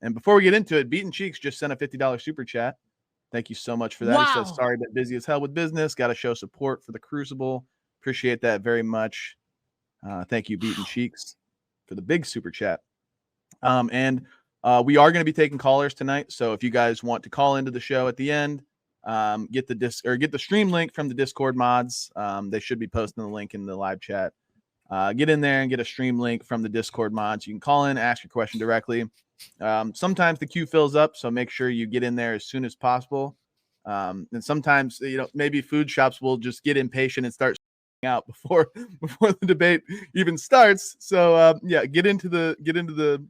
And before we get into it, Beaten Cheeks just sent a $50 super chat. Thank you so much for that. He says, sorry, but busy as hell with business. Got to show support for the Crucible. Appreciate that very much. Thank you, Beaten Cheeks, for the big super chat. And we are going to be taking callers tonight. So if you guys want to call into the show at the end, get the stream link from the Discord mods. They should be posting the link in the live chat. Get in there and get a stream link from the Discord mods. You can call in, ask your question directly. Sometimes the queue fills up, so make sure you get in there as soon as possible. And sometimes, maybe Foodshops will just get impatient and start out before the debate even starts. So get into the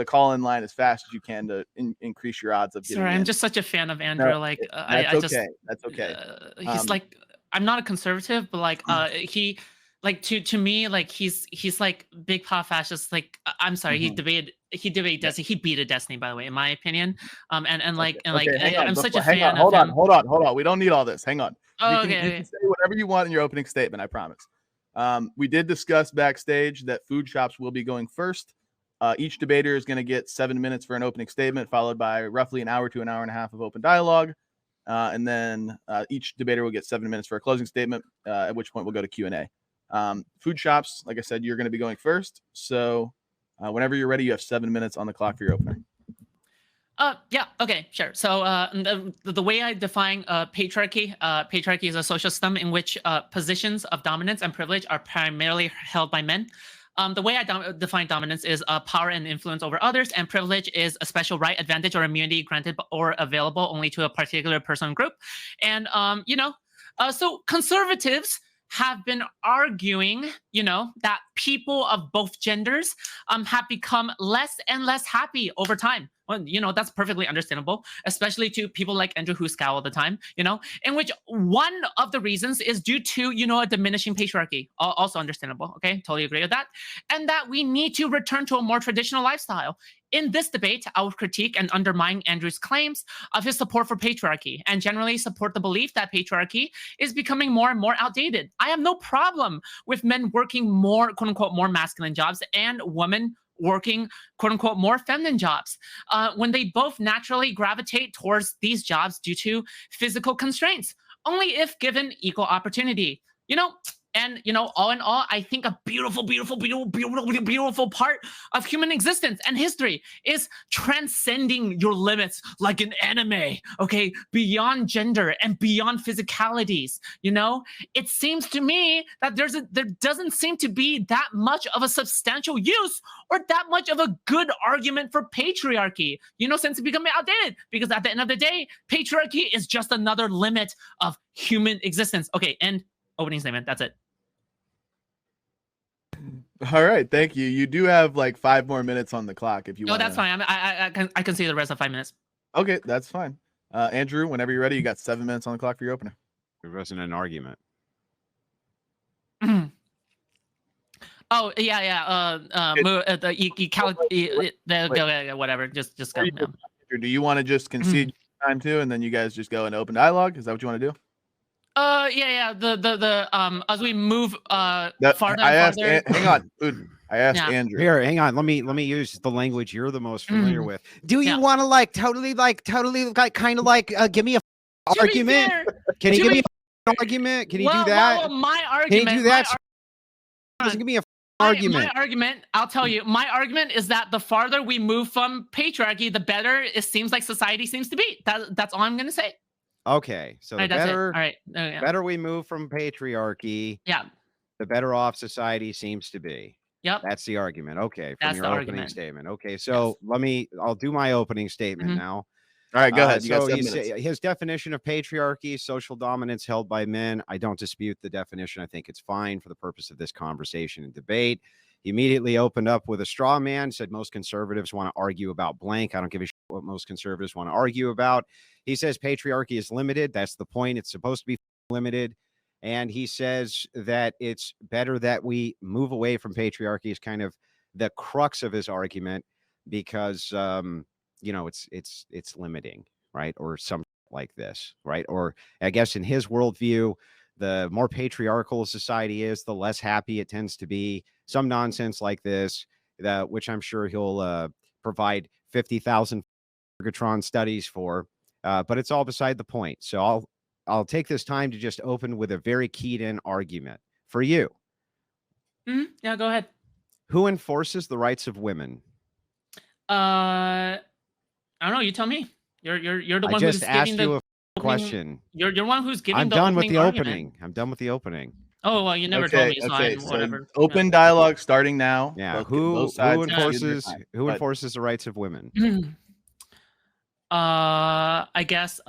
call-in line as fast as you can to increase your odds of getting in. I'm just such a fan of Andrew. No, that's okay. He's like, I'm not a conservative, but like to me, like he's like big pop fascist. Like, I'm sorry, he debated Destiny. He beat a Destiny, by the way, in my opinion. I'm such a fan. Hold on. We don't need all this. Hang on. Oh, you can say whatever you want in your opening statement. I promise. We did discuss backstage that Foodshops will be going first. Each debater is going to get 7 minutes for an opening statement, followed by roughly an hour to an hour and a half of open dialogue. And then each debater will get 7 minutes for a closing statement, at which point we'll go to Q&A. Foodshops, like I said, you're going to be going first. So whenever you're ready, you have 7 minutes on the clock for your opener. Yeah, okay, sure. So the way I define patriarchy is a social system in which positions of dominance and privilege are primarily held by men. The way I define dominance is power and influence over others, and privilege is a special right, advantage, or immunity granted or available only to a particular person group. And, so conservatives have been arguing, that people of both genders have become less and less happy over time. Well, that's perfectly understandable, especially to people like Andrew who scowl all the time, in which one of the reasons is due to, a diminishing patriarchy. Also understandable, okay? Totally agree with that. And that we need to return to a more traditional lifestyle. In this debate, I will critique and undermine Andrew's claims of his support for patriarchy and generally support the belief that patriarchy is becoming more and more outdated. I have no problem with men working more, quote unquote, more masculine jobs and women working, quote unquote, more feminine jobs when they both naturally gravitate towards these jobs due to physical constraints, only if given equal opportunity. And, all in all, I think a beautiful part of human existence and history is transcending your limits like an anime, okay? Beyond gender and beyond physicalities, It seems to me that there doesn't seem to be that much of a substantial use or that much of a good argument for patriarchy, since it's becoming outdated. Because at the end of the day, patriarchy is just another limit of human existence. Okay, and opening statement. That's it. All right, thank you. You do have like 5 more minutes on the clock if you want. No, that's fine. I can see the rest of 5 minutes. Okay, that's fine. Andrew, whenever you're ready, you got 7 minutes on the clock for your opener. There wasn't an argument. Oh yeah. Whatever. Just go. No. Do you want to just concede time too, and then you guys just go into open dialogue? Is that what you want to do? Yeah. As we move farther. Hang on. I asked Andrew. Here, hang on. Let me use the language you're the most familiar with. Do you want to totally kind of give me a argument? Can you give me an argument? Can you do that? Well, my argument. Can you do that? Give me a argument. My argument, I'll tell you. My argument is that the farther we move from patriarchy, the better it seems like society seems to be. That's all I'm going to say. Okay, so the better, all right. Better we move from patriarchy, the better off society seems to be. Yep. That's the argument. Okay, from your opening statement. Okay, so I'll do my opening statement now. All right, go ahead. So his definition of patriarchy, social dominance held by men. I don't dispute the definition. I think it's fine for the purpose of this conversation and debate. He immediately opened up with a straw man, said most conservatives want to argue about blank. I don't give a shit what most conservatives want to argue about. He says patriarchy is limited. That's the point. It's supposed to be limited. And he says that it's better that we move away from patriarchy is kind of the crux of his argument because, it's limiting, right? Or something like this, right? Or I guess in his worldview, the more patriarchal a society is, the less happy it tends to be. Some nonsense like this, which I'm sure he'll provide 50,000 ergotron studies for, but it's all beside the point. So I'll take this time to just open with a very keyed in argument for you. Yeah, go ahead. Who enforces the rights of women? I don't know. You tell me. You're the one I who's just asked giving you the a question. You're one who's giving I'm the done with opening the argument. opening. I'm done with the opening. Oh well, you never told me, so Okay. I'm whatever. Open dialogue starting now. Yeah. Both sides Who enforces the rights of women? I guess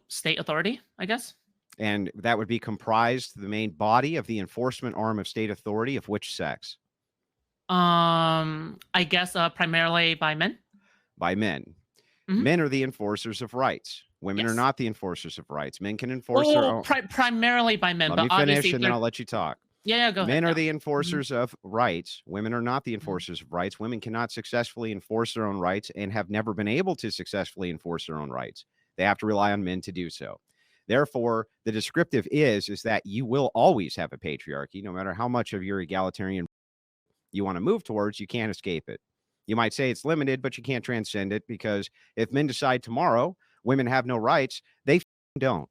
state authority, I guess. And that would be comprised the main body of the enforcement arm of state authority of which sex? I guess primarily by men. By men. Men are the enforcers of rights. Women are not the enforcers of rights. Men can enforce their own. Primarily by men. Let but me finish, and then I'll let you talk. Yeah, go ahead. Men are the enforcers of rights. Women are not the enforcers of rights. Women cannot successfully enforce their own rights and have never been able to successfully enforce their own rights. They have to rely on men to do so. Therefore, the descriptive is that you will always have a patriarchy, no matter how much of your egalitarian you want to move towards, you can't escape it. You might say it's limited, but you can't transcend it, because if men decide tomorrow women have no rights, they don't.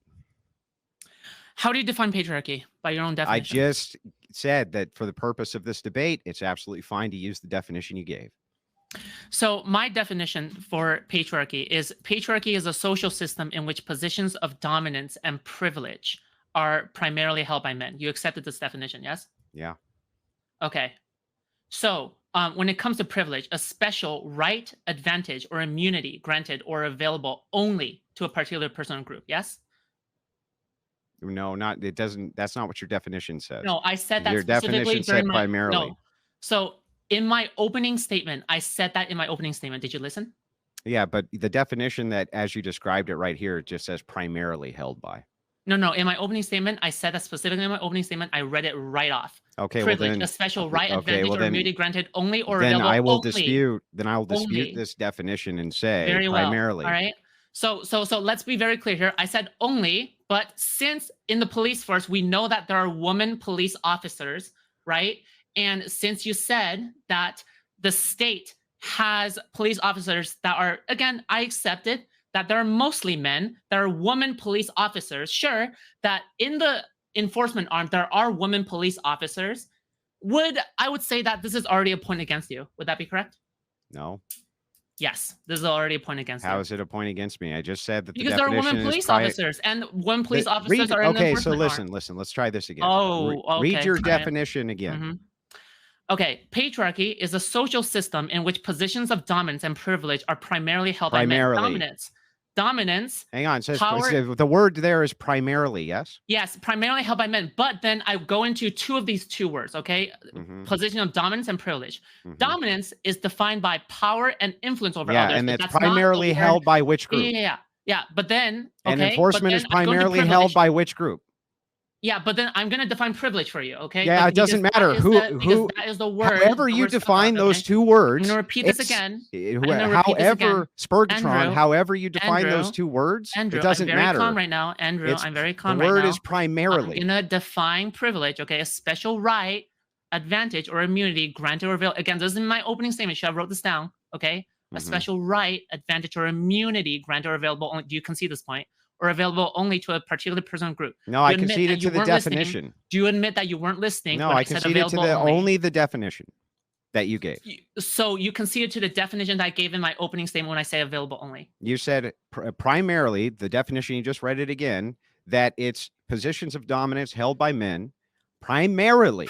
How do you define patriarchy by your own definition? I just said that for the purpose of this debate, it's absolutely fine to use the definition you gave. So my definition for patriarchy is a social system in which positions of dominance and privilege are primarily held by men. You accepted this definition, yes? Yeah. Okay. So when it comes to privilege, a special right, advantage, or immunity granted or available only to a particular person or group, yes? No, it doesn't. That's not what your definition says. No, I said that your specifically definition said primarily. No. So in my opening statement, I said that in my opening statement. Did you listen? Yeah, but the definition that, as you described it right here, it just says primarily held by. No. In my opening statement, I said that specifically in my opening statement. I read it right off. Okay, privilege, well then, a special right, advantage, or immunity granted only or then available I will only. dispute. Then I will dispute only. this definition and say Very well. primarily. All right. So let's be very clear here. I said only, but since in the police force we know that there are women police officers, right? And since you said that the state has police officers that are, again, I accepted that there are mostly men, there are women police officers. Sure, that in the enforcement arm there are women police officers. I would say that this is already a point against you. Would that be correct? No. Yes, this is already a point against you. How is it a point against me? I just said that because there are women police officers, and women police officers are in the enforcement arm. Listen. Let's try this again. Oh, okay. Read your definition again. Okay, patriarchy is a social system in which positions of dominance and privilege are primarily held by men. Dominance. Hang on. The word there is primarily, yes? Yes, primarily held by men. But then I go into two of these two words, okay? Position of dominance and privilege. Dominance is defined by power and influence over others. Yeah, and it's primarily held by which group? Yeah. But then, and enforcement is primarily held by which group? Yeah, but then I'm going to define privilege for you, okay? Yeah, it doesn't matter who that is the word. However you define those two words. I'm going to repeat this again. However, Spurgatron, however you define those two words, it doesn't matter. I'm very calm right now, Andrew. I'm very calm right now. The word is primarily. I'm going to define privilege, okay? A special right, advantage, or immunity granted or available. Again, this is in my opening statement. Should I wrote this down, okay? A special right, advantage, or immunity granted or available only. Do you concede this point? Or available only to a particular person or group. No, I conceded to the definition. Do you admit that you weren't listening? No, I conceded to only the definition that you gave. So you conceded to the definition that I gave in my opening statement when I say available only. You said primarily, the definition, you just read it again, that it's positions of dominance held by men, primarily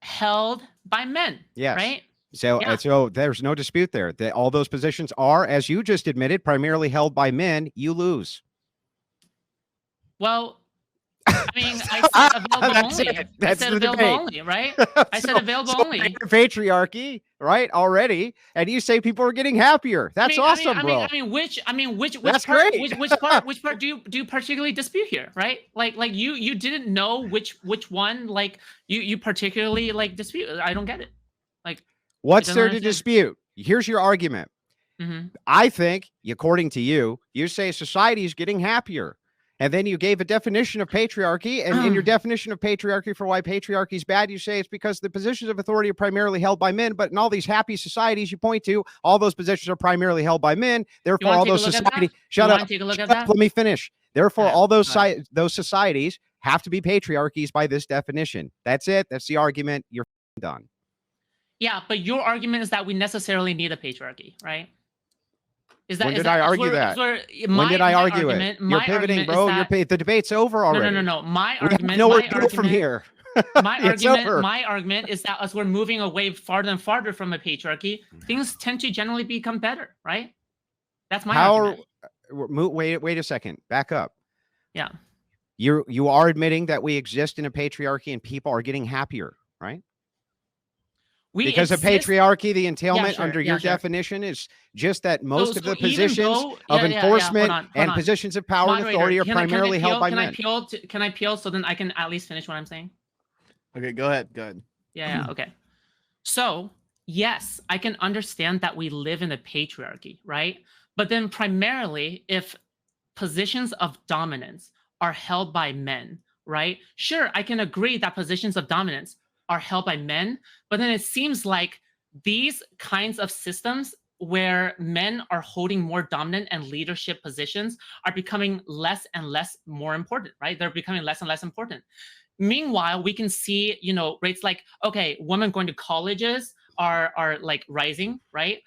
held by men. Yes. Right? So there's no dispute there. That all those positions are, as you just admitted, primarily held by men. You lose. Well, I mean, I said available only. I said available only, right? I said available only. Patriarchy, right? Already, and you say people are getting happier. That's awesome, bro. Which That's part? Great. Which part do you particularly dispute here, right? Like you didn't know which one you particularly dispute. I don't get it. What's there to dispute? Here's your argument. I think, according to you, you say society is getting happier. And then you gave a definition of patriarchy, and in your definition of patriarchy for why patriarchy is bad, you say it's because the positions of authority are primarily held by men. But in all these happy societies you point to, all those positions are primarily held by men. Therefore, all those societies. Shut up. Let me finish. Therefore, all those societies have to be patriarchies by this definition. That's it. That's the argument. You're done. Yeah, but your argument is that we necessarily need a patriarchy, right? Is that, when did I argue that? When did I argue it? You're pivoting, bro. The debate's over already. No. My argument. Nowhere to go from here. My argument is that as we're moving away farther and farther from a patriarchy, things tend to generally become better, right? That's my argument. Wait a second. Back up. Yeah. You are admitting that we exist in a patriarchy and people are getting happier, right? Because of patriarchy, the entailment under your definition is just that most of the positions of enforcement and positions of power and authority are primarily held by men. Can I appeal so then I can at least finish what I'm saying? Okay, go ahead. Yeah, okay. So, yes, I can understand that we live in a patriarchy, right? But then primarily, if positions of dominance are held by men, right? Sure, I can agree that positions of dominance are held by men, but then it seems like these kinds of systems where men are holding more dominant and leadership positions are becoming less and less more important, right? They're becoming less and less important. Meanwhile, we can see, rates like, okay, women going to colleges are like rising, right?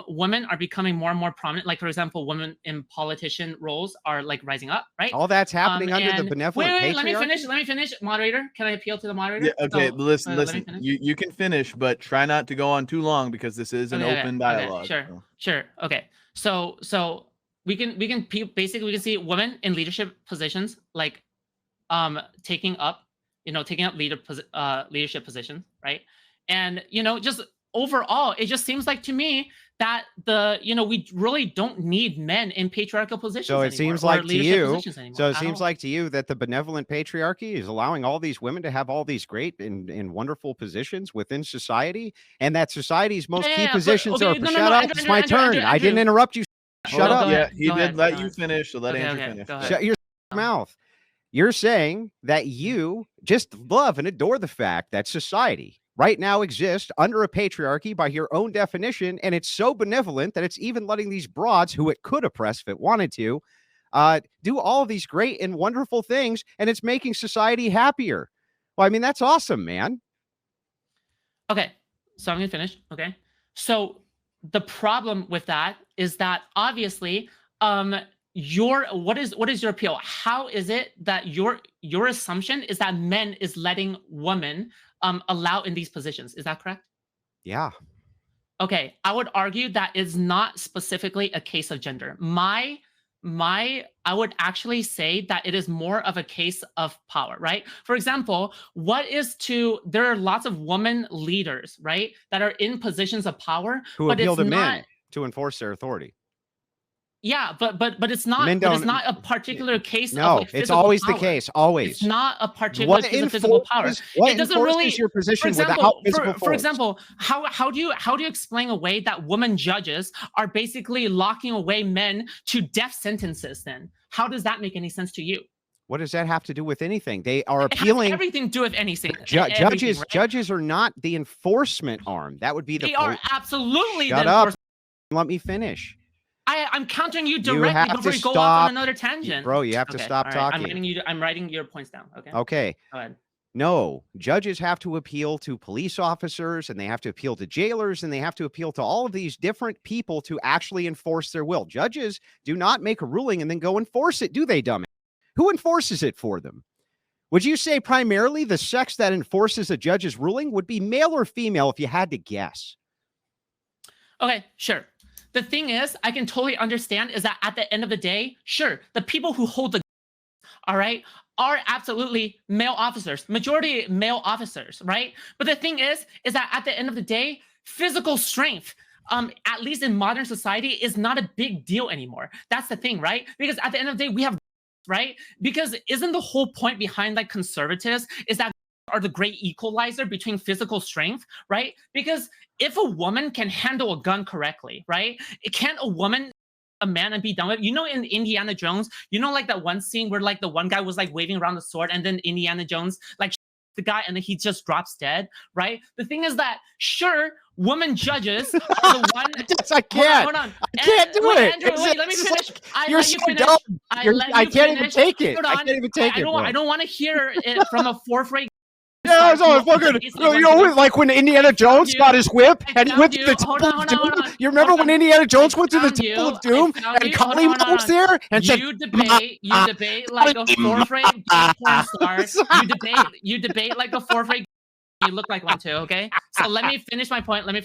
Women are becoming more and more prominent. Like, for example, women in politician roles are like rising up, right? All that's happening under the benevolent patriarchy. Let me finish. Moderator, can I appeal to the moderator? Yeah, okay, listen. You can finish, but try not to go on too long because this is an open dialogue. Okay, sure. Okay, so we can basically see women in leadership positions like taking up leadership positions, right? And just overall, it just seems like to me that we really don't need men in patriarchal positions. So it seems like to you. So it seems like to you that the benevolent patriarchy is allowing all these women to have all these great and wonderful positions within society, and that society's most key positions are. Shut up! It's my turn. I didn't interrupt you. Shut up. Yeah, he did let you finish. So let Andrew finish. Shut your mouth. You're saying that you just love and adore the fact that society right now exists under a patriarchy by your own definition, and it's so benevolent that it's even letting these broads, who it could oppress if it wanted to, do all of these great and wonderful things, and it's making society happier. Well, I mean, that's awesome, man. Okay, so I'm gonna finish. Okay, so the problem with that is that obviously, what is your appeal? How is it that your assumption is that men is letting women allow in these positions? Is that correct? Yeah. Okay, I would argue that is not specifically a case of gender. I would actually say that it is more of a case of power, right? For example, there are lots of women leaders, right, that are in positions of power who appeal to men to enforce their authority. Yeah, but it's not. But it's not a particular case. No, of it's always power. the case. Always. It's not a particular case of physical power. It doesn't really. Your position without physical force. For example, how do you explain away that women judges are basically locking away men to death sentences? Then how does that make any sense to you? What does that have to do with anything? They are appealing. Everything to do with anything. Judges, right? Judges are not the enforcement arm. That would be the. They are absolutely. Shut up. Let me finish. I'm countering you directly before you go off on another tangent. Bro, you have to stop talking. I'm writing your points down. Okay. Okay. Go ahead. No, judges have to appeal to police officers, and they have to appeal to jailers, and they have to appeal to all of these different people to actually enforce their will. Judges do not make a ruling and then go enforce it, do they, dummy? Who enforces it for them? Would you say primarily the sex that enforces a judge's ruling would be male or female if you had to guess? Okay, sure. The thing is, I can totally understand is that at the end of the day, sure, the people who hold the all right, are absolutely male officers, majority male officers, right? But the thing is that at the end of the day, physical strength, at least in modern society, is not a big deal anymore. That's the thing, right? Because at the end of the day, we have, right? Because isn't the whole point behind like conservatives is that are the great equalizer between physical strength, right? Because if a woman can handle a gun correctly, right? Can't a woman a man and be done with. You know, in Indiana Jones, you know, like that one scene where like the one guy was like waving around the sword, and then Indiana Jones like the guy, and then he just drops dead, right? The thing is that sure, woman judges are the one. I can't. Hold on. I can't do it. Andrew, wait, let me finish. You're so dumb. I can't even take it. I can't even take it. I don't want to hear it from a fourth rate. Yeah, it's all fucking. You know, like when Indiana Jones got his whip and he went to the Temple of Doom. You remember when Indiana Jones went to the Temple of Doom and Colleen was there and said, "You debate like a fourth rate porn star. You debate like a fourth rate. You look like one too, okay? So let me finish my point. Okay,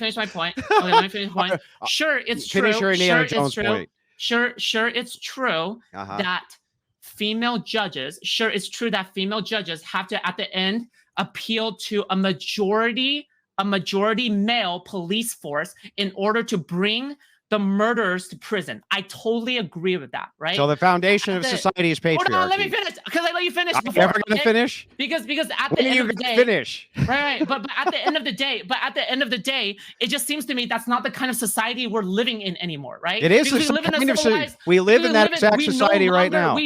let me finish my point. Sure, it's true. Finish your Indiana Jones point. Sure, it's true that female judges. Sure, it's true that female judges have to at the end appeal to a majority male police force in order to bring the murderers to prison. I totally agree with that, right? So the foundation of society is patriarchy. Hold on, let me finish, because I let you finish before. You're never gonna finish? Because at the end of the day, finish. Right. But at the end of the day, it just seems to me that's not the kind of society we're living in anymore, right? It is. Because we live in a we live in that exact society right now.